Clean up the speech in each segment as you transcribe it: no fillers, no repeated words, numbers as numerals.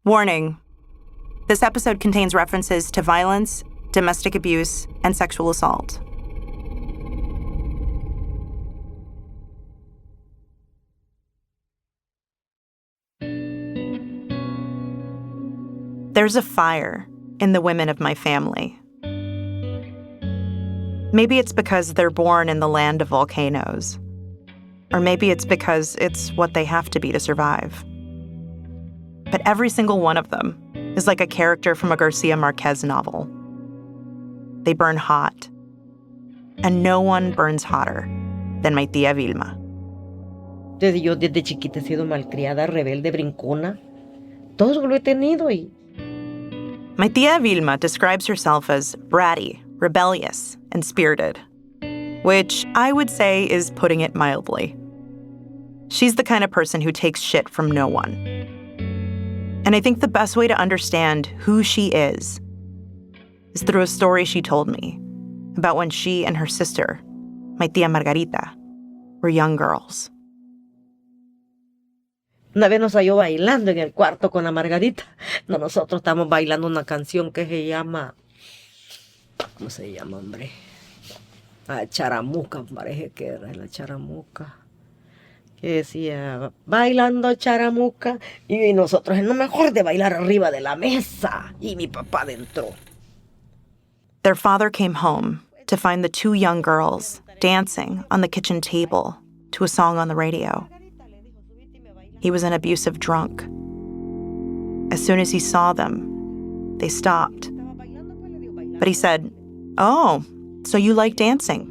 Warning. This episode contains references to violence, domestic abuse, and sexual assault. There's a fire in the women of my family. Maybe it's because they're born in the land of volcanoes. Or maybe it's because it's what they have to be to survive. But every single one of them is like a character from a Garcia Marquez novel. They burn hot. And no one burns hotter than my tía Vilma. Yo desde chiquita he sido malcriada, rebelde, brincona. Todo lo he tenido. My tía Vilma describes herself as bratty, rebellious, and spirited, which I would say is putting it mildly. She's the kind of person who takes shit from no one. And I think the best way to understand who she is through a story she told me about when she and her sister, my tía Margarita, were young girls. Una vez nos halló bailando en el cuarto con la Margarita. Nosotros estamos bailando una canción que se llama... ¿Cómo se llama, hombre? La charamuca, parece que era la charamuca. Que decía, bailando charamuca. Y nosotros en lo mejor de bailar arriba de la mesa. Y mi papá dentro. Their father came home to find the two young girls dancing on the kitchen table to a song on the radio. He was an abusive drunk. As soon as he saw them, they stopped. But he said, "Oh, so you like dancing?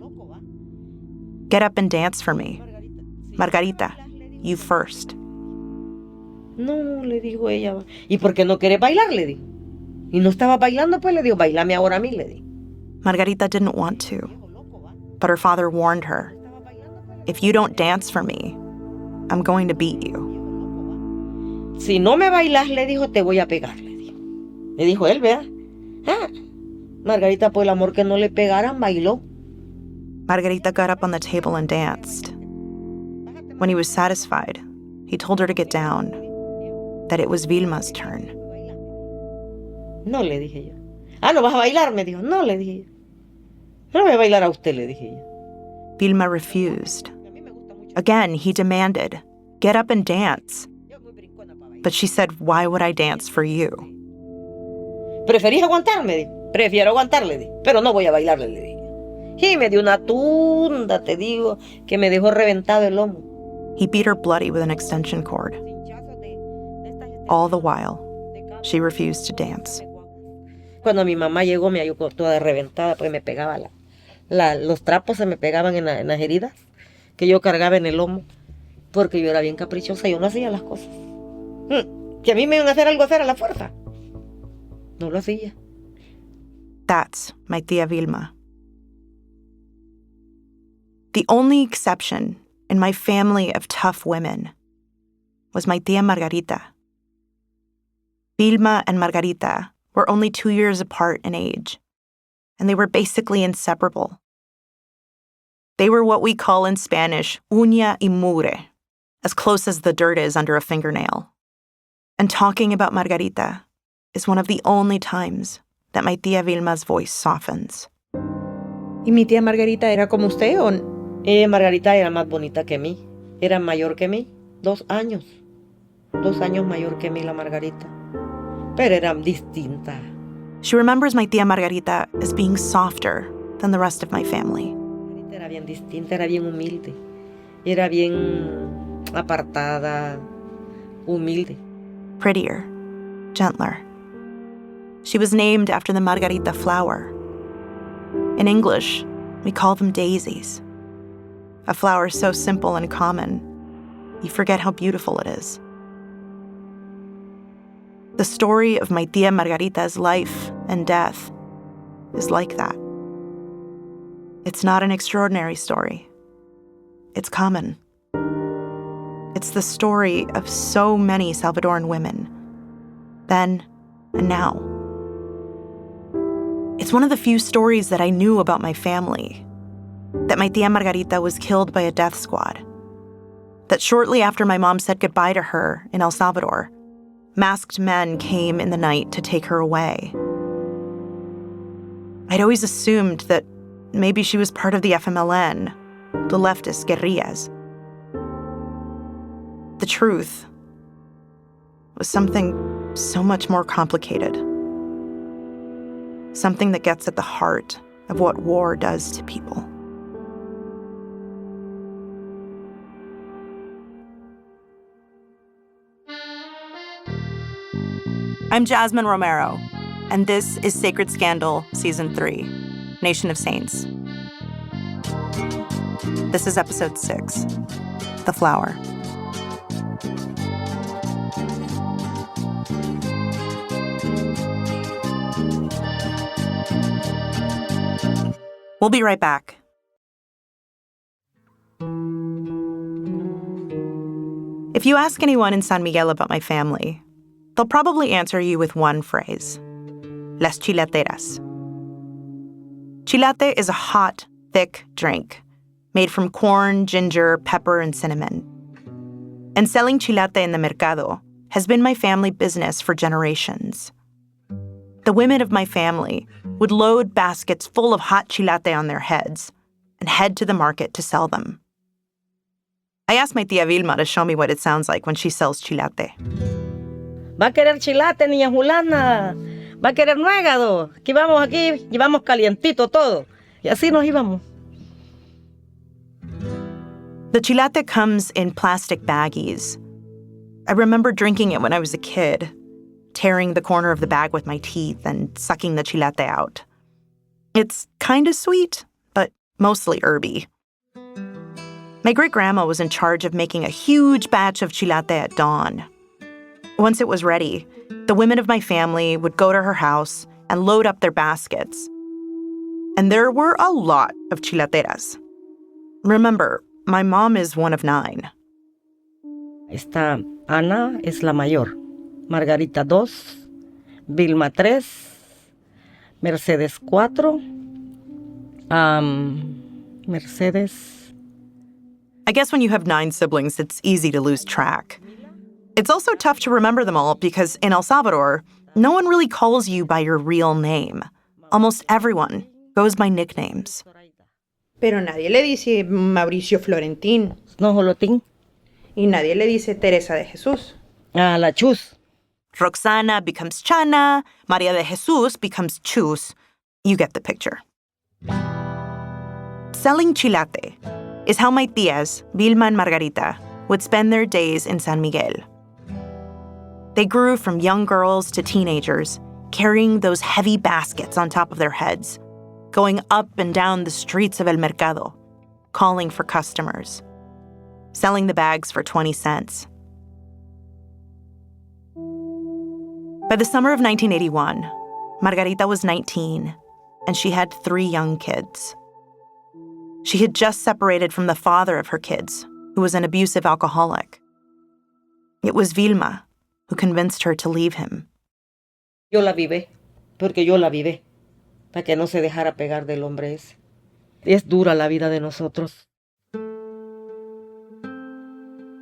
Get up and dance for me. Margarita, you first." No, le dijo ella. ¿Y por qué no quiere bailar? Le dijo. Y no estaba bailando, pues le dijo, bailame ahora a mí, le dijo. Margarita didn't want to, but her father warned her, "If you don't dance for me, I'm going to beat you." Si no me bailas, le dijo, te voy a pegar, le dijo. Le dijo él, ¿verdad? Margarita, por el amor que no le pegaran, bailó. Margarita got up on the table and danced. When he was satisfied, he told her to get down, that it was Vilma's turn. No, le dije yo. ¿No vas a bailar? Me dijo. No, le dije yo. No voy a bailar a usted, le dije yo. Vilma refused. Again, he demanded, "Get up and dance." But she said, "Why would I dance for you?" ¿Preferís aguantar? Me dijo. Prefiero aguantar, le dije. Pero no voy a bailarle, le dije. Y me dio una tunda, te digo, que me dejó reventado el lomo. He beat her bloody with an extension cord. All the while, she refused to dance. Cuando mi mamá llegó, me halló toda reventada, pues me pegaba los trapos se me pegaban en las heridas que yo cargaba en el lomo, porque yo era bien caprichosa, yo no hacía las cosas. Que a mí me iban a hacer algo a la fuerza. No lo hacía. That's my tía Vilma. The only exception in my family of tough women was my tía Margarita. Vilma and Margarita were only 2 years apart in age, and they were basically inseparable. They were what we call in Spanish, uña y mugre, as close as the dirt is under a fingernail. And talking about Margarita is one of the only times that my tía Vilma's voice softens. ¿Y mi tía Margarita era como usted o...? Margarita era más bonita que mí. Era mayor que mí. 2 años. 2 años mayor que mí la Margarita. Pero era distinta. She remembers my tía Margarita as being softer than the rest of my family. Margarita era bien distinta, era bien humilde. Era bien apartada, humilde. Prettier, gentler. She was named after the Margarita flower. In English, we call them daisies. A flower so simple and common, you forget how beautiful it is. The story of my tía Margarita's life and death is like that. It's not an extraordinary story. It's common. It's the story of so many Salvadoran women, then and now. It's one of the few stories that I knew about my family, that my tía Margarita was killed by a death squad, that shortly after my mom said goodbye to her in El Salvador, masked men came in the night to take her away. I'd always assumed that maybe she was part of the FMLN, the leftist guerrillas. The truth was something so much more complicated. Something that gets at the heart of what war does to people. I'm Jasmine Romero, and this is Sacred Scandal Season 3, Nation of Saints. This is Episode 6, The Flower. We'll be right back. If you ask anyone in San Miguel about my family, they'll probably answer you with one phrase: las chilateras. Chilate is a hot, thick drink made from corn, ginger, pepper, and cinnamon. And selling chilate in the mercado has been my family business for generations. The women of my family would load baskets full of hot chilate on their heads and head to the market to sell them. I asked my tía Vilma to show me what it sounds like when she sells chilate. ¿Va a querer chilate, niña Julana? ¿Va a querer nuegado? Aquí llevamos calientito todo. Y así nos íbamos. The chilate comes in plastic baggies. I remember drinking it when I was a kid, tearing the corner of the bag with my teeth and sucking the chilate out. It's kind of sweet, but mostly herby. My great-grandma was in charge of making a huge batch of chilate at dawn. Once it was ready, the women of my family would go to her house and load up their baskets. And there were a lot of chilateras. Remember, my mom is one of 9. Esta Ana es la mayor. Margarita 2, Vilma 3, Mercedes 4, Mercedes. I guess when you have 9 siblings, it's easy to lose track. It's also tough to remember them all because in El Salvador, no one really calls you by your real name. Almost everyone goes by nicknames. Pero nadie le dice Mauricio Florentín. No, Jolotín. Y nadie le dice Teresa de Jesús. Ah, la Chus. Roxana becomes Chana, Maria de Jesus becomes Chus. You get the picture. Selling chilate is how my tías, Vilma and Margarita, would spend their days in San Miguel. They grew from young girls to teenagers, carrying those heavy baskets on top of their heads, going up and down the streets of El Mercado, calling for customers, selling the bags for 20 cents. By the summer of 1981, Margarita was 19, and she had 3 young kids. She had just separated from the father of her kids, who was an abusive alcoholic. It was Vilma who convinced her to leave him. Yo la vivé, porque yo la vivé, para que no se dejara pegar del hombre ese. Es dura la vida de nosotros.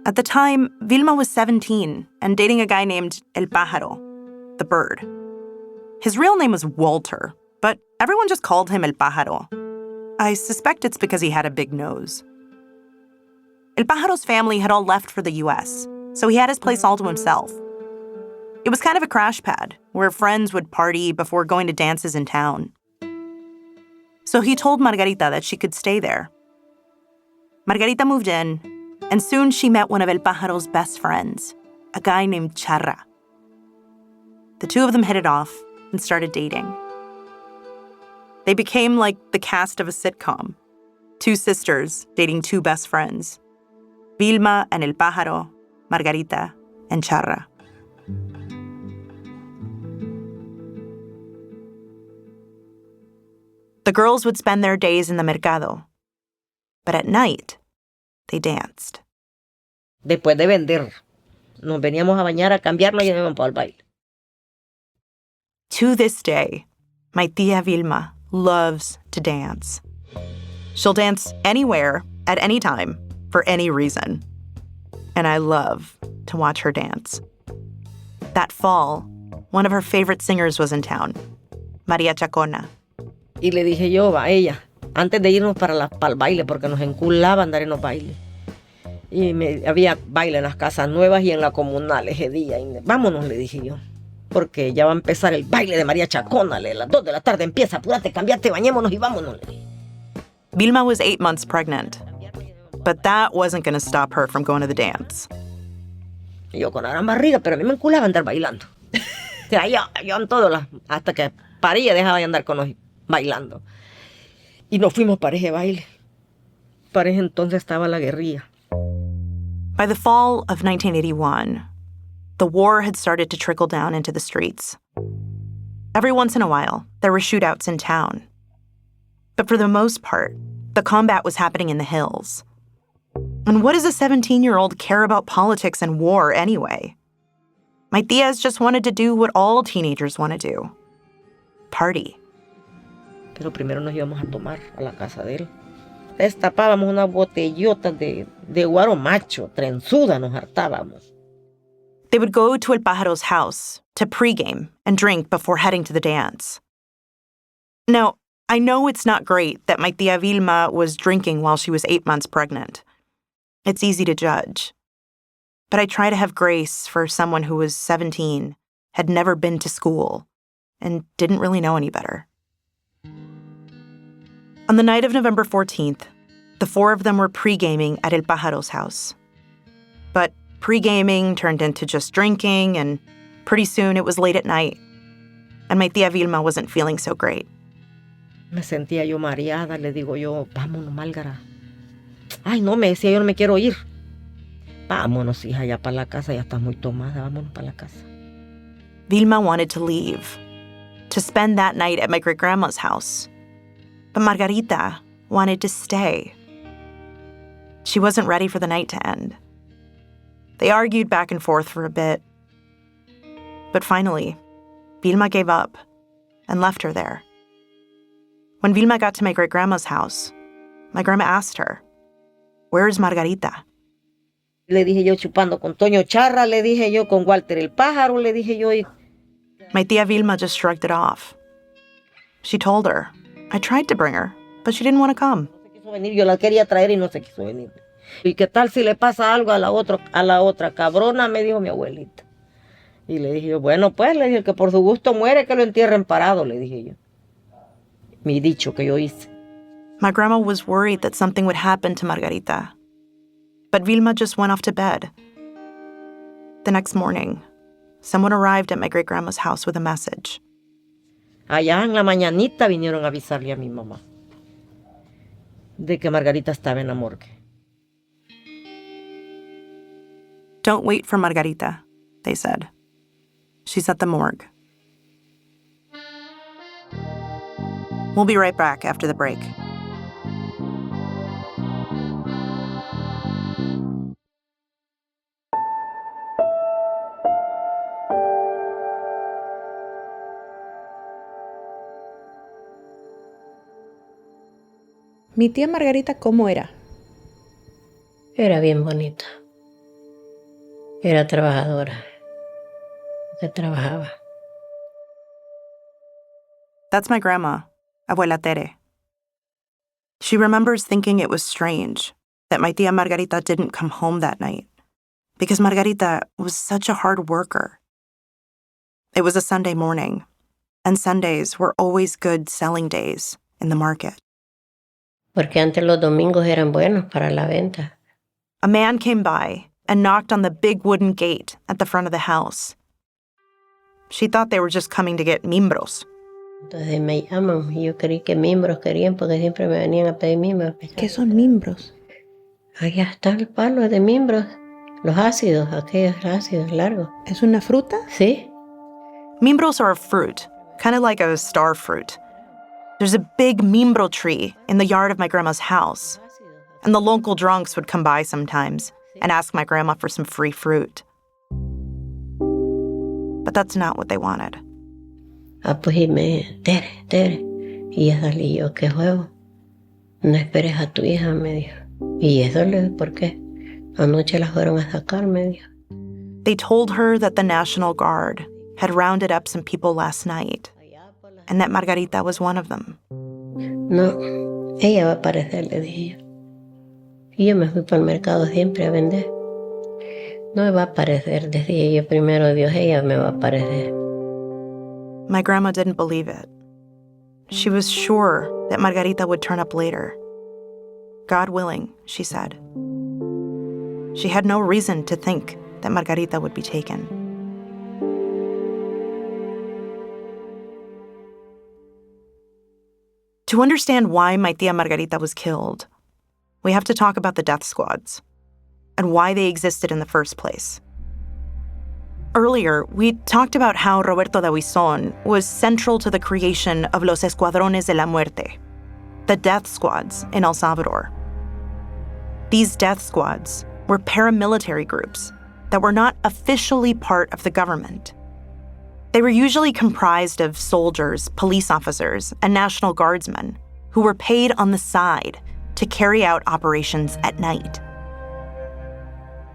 At the time, Vilma was 17 and dating a guy named El Pájaro, the bird. His real name was Walter, but everyone just called him El Pájaro. I suspect it's because he had a big nose. El Pájaro's family had all left for the U.S., so he had his place all to himself. It was kind of a crash pad, where friends would party before going to dances in town. So he told Margarita that she could stay there. Margarita moved in, and soon she met one of El Pájaro's best friends, a guy named Charra. The two of them hit it off and started dating. They became like the cast of a sitcom, 2 sisters dating 2 best friends, Vilma and El Pájaro, Margarita and Charra. The girls would spend their days in the mercado, but at night, they danced. Después de vender, nos veníamos a bañar, a cambiarnos y nos íbamos para el baile. To this day, my tía Vilma loves to dance. She'll dance anywhere, at any time, for any reason. And I love to watch her dance. That fall, one of her favorite singers was in town, Maria Chacona. Y le dije yo a ella, antes de irnos para el baile, porque nos enculaba andar en los bailes. Y había baile en las casas nuevas y en la comunal ese día. Y vámonos, le dije yo, porque ya va a empezar el baile de María Chacona. A las 2 de la tarde empieza, apúrate, cambiate, bañémonos y vámonos, le dije. Vilma was 8 months pregnant, but that wasn't going to stop her from going to the dance. Y yo con la gran barriga, pero a mí me enculaba andar bailando. O sea, yo en todo, hasta que paría dejaba de andar con los bailando. Y nos fuimos para ese baile. Para ese entonces estaba la guerrilla. By the fall of 1981, the war had started to trickle down into the streets. Every once in a while, there were shootouts in town. But for the most part, the combat was happening in the hills. And what does a 17-year-old care about politics and war anyway? My tias just wanted to do what all teenagers want to do. Party. Pero primero nos íbamos a tomar a la casa de él. Destapábamos unas botellotas de guaro macho, trenzuda nos hartábamos. They would go to El Pájaro's house to pregame and drink before heading to the dance. Now, I know it's not great that my tia Vilma was drinking while she was 8 months pregnant. It's easy to judge. But I try to have grace for someone who was 17, had never been to school, and didn't really know any better. On the night of November 14th, the 4 of them were pre-gaming at El Pájaro's house. But pre-gaming turned into just drinking, and pretty soon it was late at night, and my tia Vilma wasn't feeling so great. Me sentía yo mareada, le digo yo, vámonos, Málgara. Ay, no, me decía yo, no me quiero ir. Vámonos, hija, ya para la casa, ya estás muy tomada, vámonos para la casa. Vilma wanted to leave, to spend that night at my great-grandma's house. But Margarita wanted to stay. She wasn't ready for the night to end. They argued back and forth for a bit. But finally, Vilma gave up and left her there. When Vilma got to my great-grandma's house, my grandma asked her, "Where's Margarita?" Le dije yo, chupando con Toño Charra, le dije yo, con Walter el Pájaro, le dije yo. My tia Vilma just shrugged it off. She told her, I tried to bring her, but she didn't want to come. No se quiso venir, yo la quería traer y no se quiso venir. ¿Y qué tal si le pasa algo a la otra cabrona? Me dijo mi abuelita. Y le dije yo, bueno, pues, le dije, que por su gusto muere, que lo entierren parado, le dije yo. Mi dicho que yo hice. My grandma was worried that something would happen to Margarita. But Vilma just went off to bed. The next morning, someone arrived at my great-grandma's house with a message. Allá en la mañanita vinieron a avisarle a mi mamá de que Margarita estaba en la morgue. Don't wait for Margarita, they said. She's at the morgue. We'll be right back after the break. Mi tía Margarita, ¿cómo era? Era bien bonita. Era trabajadora. Que trabajaba. That's my grandma, Abuela Tere. She remembers thinking it was strange that my tia Margarita didn't come home that night because Margarita was such a hard worker. It was a Sunday morning, and Sundays were always good selling days in the market. Porque antes los domingos eran buenos para la venta. A man came by and knocked on the big wooden gate at the front of the house. She thought they were just coming to get mimbros. Entonces me llaman y yo creí que mimbros querían porque siempre me venían a pedir mimbros. ¿Qué son mimbros? Allá está el palo de mimbros. Los ácidos, aquellos ácidos largos. ¿Es una fruta? Sí. Mimbros are a fruit, kind of like a star fruit. There's a big mimbro tree in the yard of my grandma's house, and the local drunks would come by sometimes and ask my grandma for some free fruit. But that's not what they wanted. Ah, pues y me, Tere. Y ya salí yo, ¿qué juego? No esperes a tu hija, me dijo. Y eso le dije, ¿por qué? Anoche la fueron a sacar, me dijo. They told her that the National Guard had rounded up some people last night, and that Margarita was one of them. No, ella va a aparecer, le dije yo. Y yo me fui para el mercado siempre a vender. No me va a aparecer, decía yo, primero Dios, ella me va a aparecer. My grandma didn't believe it. She was sure that Margarita would turn up later. God willing, she said. She had no reason to think that Margarita would be taken. To understand why my tia Margarita was killed, we have to talk about the death squads and why they existed in the first place. Earlier, we talked about how Roberto D'Aubuisson was central to the creation of Los Escuadrones de la Muerte, the death squads in El Salvador. These death squads were paramilitary groups that were not officially part of the government. They were usually comprised of soldiers, police officers, and National Guardsmen who were paid on the side to carry out operations at night.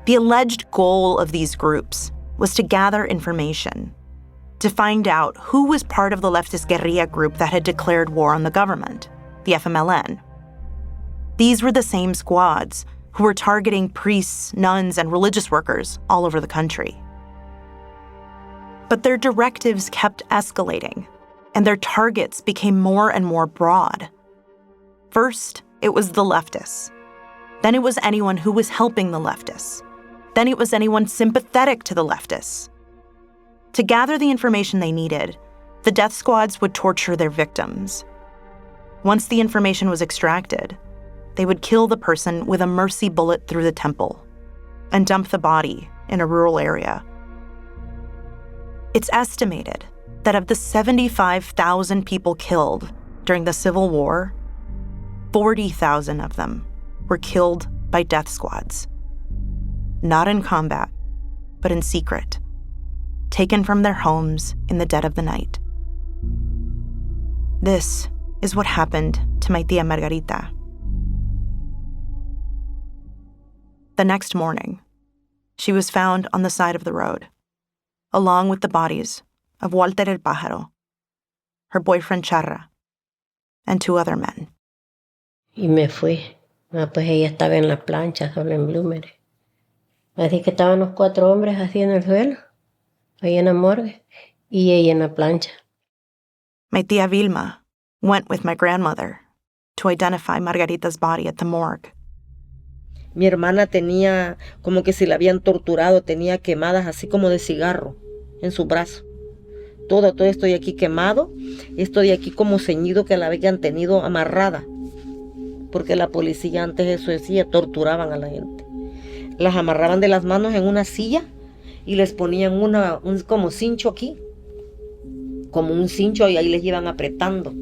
The alleged goal of these groups was to gather information, to find out who was part of the leftist guerrilla group that had declared war on the government, the FMLN. These were the same squads who were targeting priests, nuns, and religious workers all over the country. But their directives kept escalating, and their targets became more and more broad. First, it was the leftists. Then it was anyone who was helping the leftists. Then it was anyone sympathetic to the leftists. To gather the information they needed, the death squads would torture their victims. Once the information was extracted, they would kill the person with a mercy bullet through the temple and dump the body in a rural area. It's estimated that of the 75,000 people killed during the Civil War, 40,000 of them were killed by death squads. Not in combat, but in secret, taken from their homes in the dead of the night. This is what happened to my tia Margarita. The next morning, she was found on the side of the road, along with the bodies of Walter el Pájaro, her boyfriend Charra, and 2 other men. Y me fui. Pues ella estaba en la plancha, solo en Bloomer. Así que estaban los 4 hombres así en el suelo, ahí en la morgue, y ella en la plancha. My tia Vilma went with my grandmother to identify Margarita's body at the morgue. Mi hermana tenía como que si la habían torturado, tenía quemadas así como de cigarro en su brazo. Todo esto de aquí quemado, esto de aquí como ceñido que la habían tenido amarrada. Porque la policía antes eso decía, torturaban a la gente. Las amarraban de las manos en una silla y les ponían un como cincho aquí. Como un cincho y ahí les iban apretando.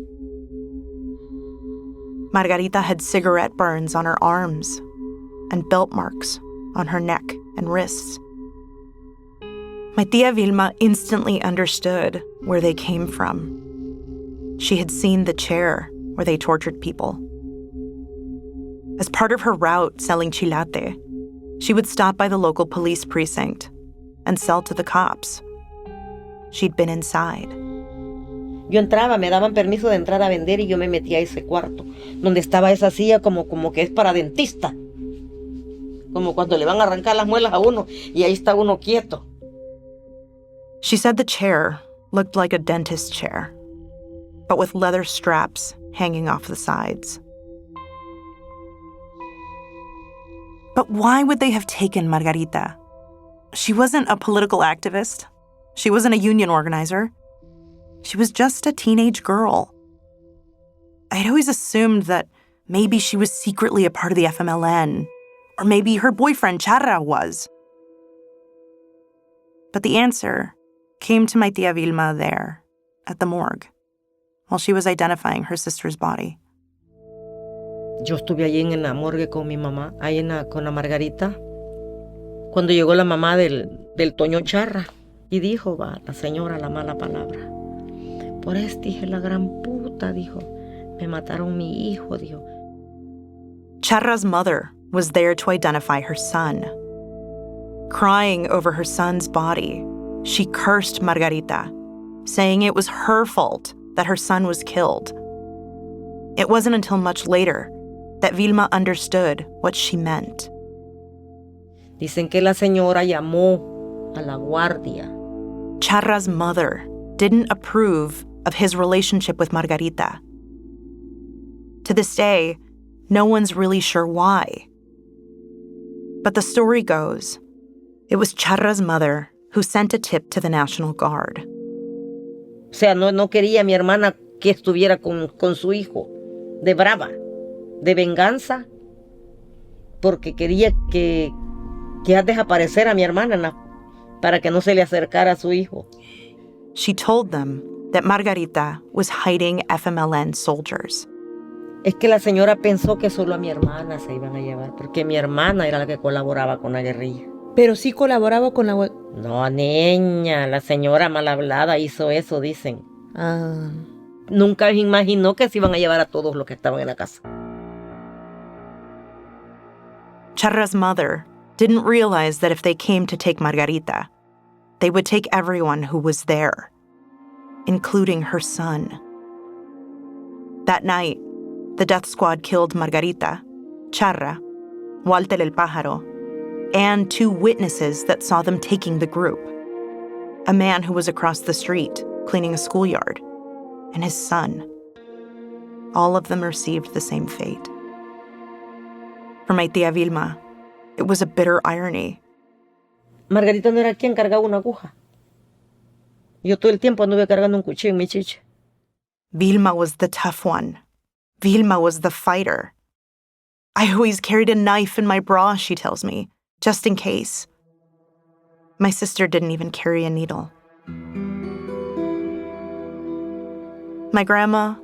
Margarita had cigarette burns on her arms and belt marks on her neck and wrists. My tia Vilma instantly understood where they came from. She had seen the chair where they tortured people. As part of her route selling chilate, she would stop by the local police precinct and sell to the cops. She'd been inside. Yo entraba, me daban permiso de entrar a vender y yo me metía a ese cuarto, donde estaba esa silla como que es para dentista. Como cuando le van a arrancar las muelas a uno y ahí está uno quieto. She said the chair looked like a dentist chair, but with leather straps hanging off the sides. But why would they have taken Margarita? She wasn't a political activist. She wasn't a union organizer. She was just a teenage girl. I'd always assumed that maybe she was secretly a part of the FMLN, or maybe her boyfriend Charra was. But the answer came to my tia Vilma there, at the morgue, while she was identifying her sister's body. Yo estuve allí en la morgue con mi mamá, ahí con la Margarita, cuando llegó la mamá del Toño Charra y dijo, va, la señora la mala palabra. Por este hija la gran puta, dijo, me mataron mi hijo, dijo. Charra's mother was there to identify her son. Crying over her son's body, she cursed Margarita, saying it was her fault that her son was killed. It wasn't until much later that Vilma understood what she meant. Dicen que la señora llamó a la guardia. Charra's mother didn't approve of his relationship with Margarita. To this day, no one's really sure why. But the story goes, it was Charra's mother who sent a tip to the National Guard. O sea, no quería a mi hermana que estuviera con su hijo, de brava, de venganza, porque quería que desaparecer a mi hermana para que no se le acercara a su hijo. She told them that Margarita was hiding FMLN soldiers. Es que la señora pensó que solo a mi hermana se iban a llevar, porque mi hermana era la que colaboraba con la guerrilla. Pero sí colaboraba con la... No, niña, la señora mal hablada hizo eso, dicen. Ah. Nunca imaginó que se iban a llevar a todos los que estaban en la casa. Charra's mother didn't realize that if they came to take Margarita, they would take everyone who was there, including her son. That night, the death squad killed Margarita, Charra, Walter el Pájaro, and 2 witnesses that saw them taking the group. A man who was across the street cleaning a schoolyard, and his son. All of them received the same fate. For my tía Vilma, it was a bitter irony. Margarita no era quien cargaba una aguja. Yo todo el tiempo anduve cargando un cuchillo en mi chicha. Vilma was the tough one. Vilma was the fighter. I always carried a knife in my bra, she tells me, just in case. My sister didn't even carry a needle. My grandma,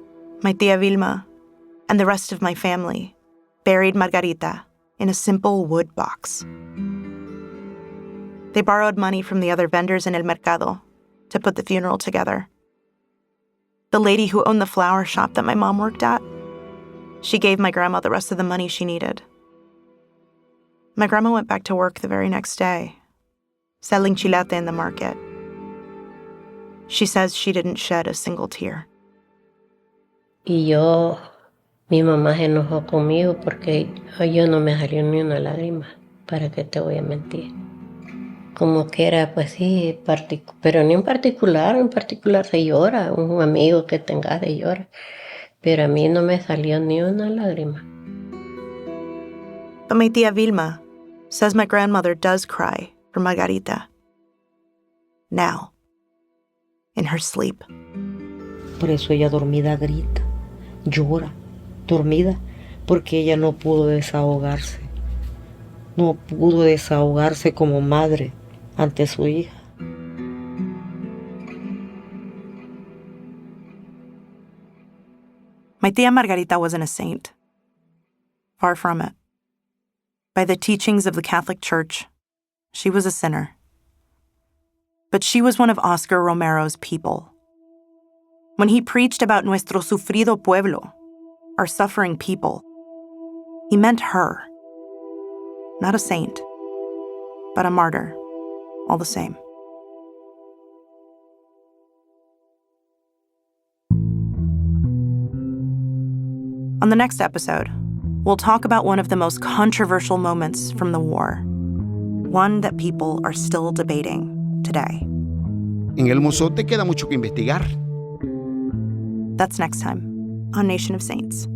my tía Vilma, and the rest of my family buried Margarita in a simple wood box. They borrowed money from the other vendors in El Mercado to put the funeral together. The lady who owned the flower shop that my mom worked at, she gave my grandma the rest of the money she needed. My grandma went back to work the very next day, selling chilate in the market. She says she didn't shed a single tear. Y mi mamá se enojó conmigo porque yo no me salió ni una lágrima, ¿para qué te voy a mentir? Como que era, pues sí, pero ni en particular se llora, un amigo que tengas de llora, pero a mí no me salió ni una lágrima. But my tía Vilma says my grandmother does cry for Margarita. Now, in her sleep. Por eso ella dormida grita, llora, dormida, porque ella no pudo desahogarse. No pudo desahogarse como madre ante su hija. My tía Margarita wasn't a saint. Far from it. By the teachings of the Catholic Church, she was a sinner. But she was one of Oscar Romero's people. When he preached about nuestro sufrido pueblo, our suffering people, he meant her. Not a saint, but a martyr, all the same. On the next episode, we'll talk about one of the most controversial moments from the war, one that people are still debating today. En El Mozote queda mucho que investigar. That's next time on Nation of Saints.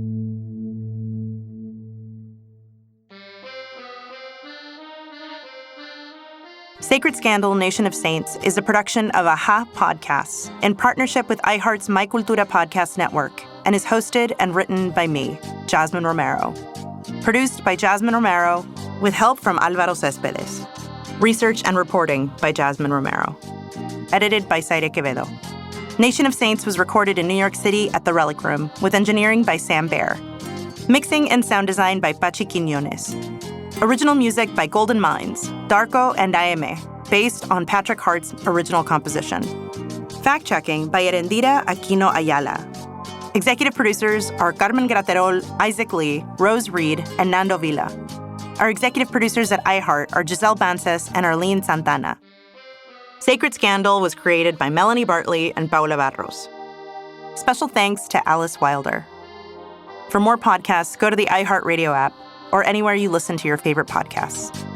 Sacred Scandal Nation of Saints is a production of AHA Podcasts in partnership with iHeart's My Cultura podcast network and is hosted and written by me, Jasmine Romero. Produced by Jasmine Romero with help from Álvaro Céspedes. Research and reporting by Jasmine Romero. Edited by Zaire Quevedo. Nation of Saints was recorded in New York City at the Relic Room with engineering by Sam Baer. Mixing and sound design by Pachi Quiñones. Original music by Golden Minds, Darko and Aime, based on Patrick Hart's original composition. Fact-checking by Erendira Aquino Ayala. Executive producers are Carmen Graterol, Isaac Lee, Rose Reed, and Nando Vila. Our executive producers at iHeart are Giselle Bances and Arlene Santana. Sacred Scandal was created by Melanie Bartley and Paula Barros. Special thanks to Alice Wilder. For more podcasts, go to the iHeartRadio app or anywhere you listen to your favorite podcasts.